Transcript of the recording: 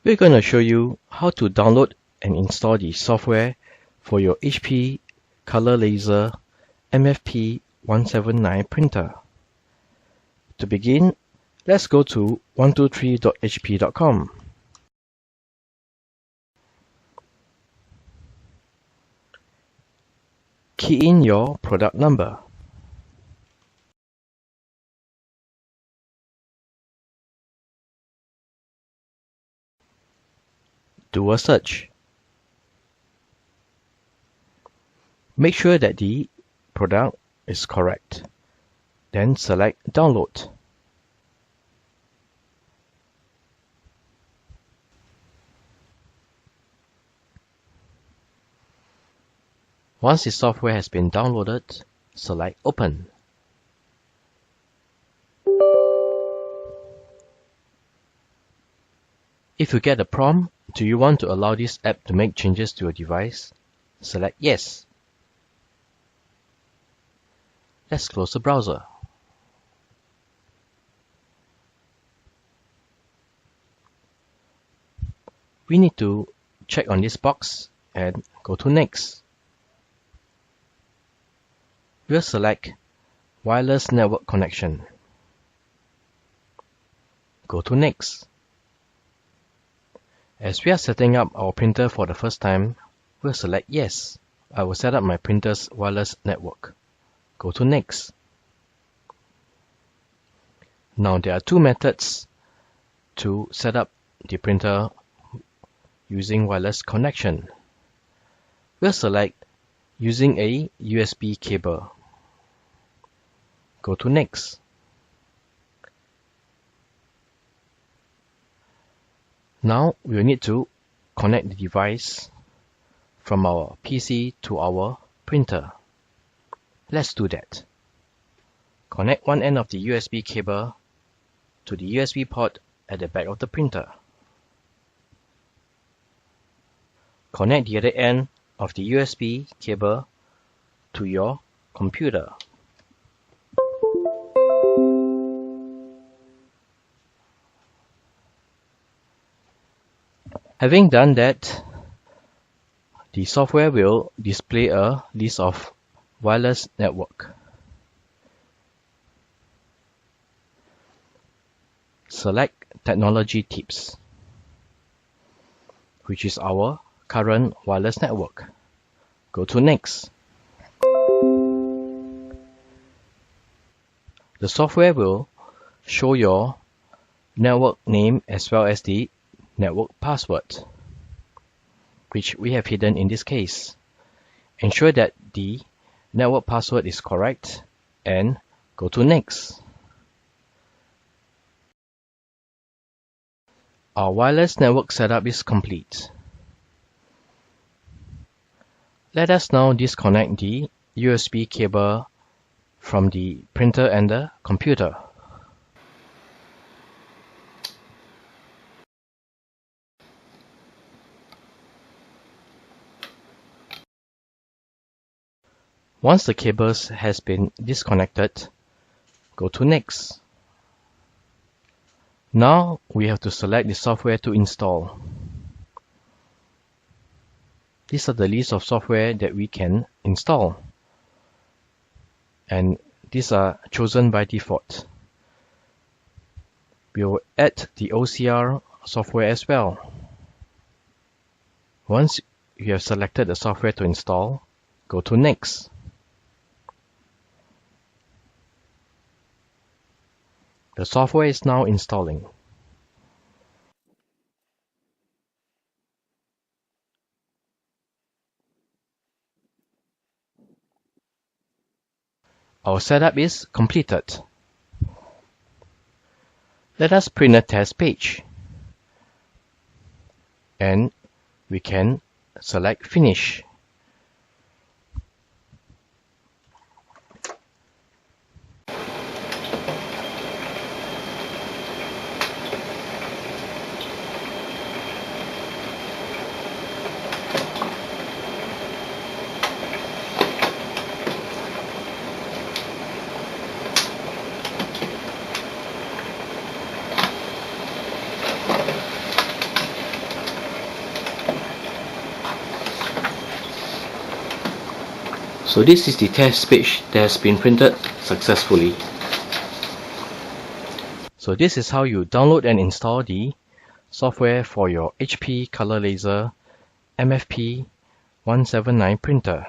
We're going to show you how to download and install the software for your HP Color Laser MFP179 printer. To begin, let's go to 123.hp.com. Key in your product number. Do a search. Make sure that the product is correct. Then select Download. Once the software has been downloaded, select Open. If you get a prompt, do you want to allow this app to make changes to your device? Select Yes. Let's close the browser. We need to check on this box and go to Next. We'll select Wireless Network Connection. Go to Next. As we are setting up our printer for the first time, we'll select Yes. I will set up my printer's wireless network. Go to Next. Now there are two methods to set up the printer using wireless connection. We'll select using a USB cable. Go to Next. Now we will need to connect the device from our PC to our printer. Let's do that. Connect one end of the USB cable to the USB port at the back of the printer. Connect the other end of the USB cable to your computer. Having done that, the software will display a list of wireless network. Select Technology Tips, which is our current wireless network. Go to Next. The software will show your network name as well as the network password, which we have hidden in this case. Ensure that the network password is correct and go to Next. Our wireless network setup is complete. Let us now disconnect the USB cable from the printer and the computer. Once the cables has been disconnected, go to Next. Now we have to select the software to install. These are the list of software that we can install, and these are chosen by default. We will add the OCR software as well. Once you have selected the software to install, go to Next. The software is now installing. Our setup is completed. Let us print a test page. And we can select Finish. So this is the test page that has been printed successfully. So this is how you download and install the software for your HP Color Laser MFP 179 printer.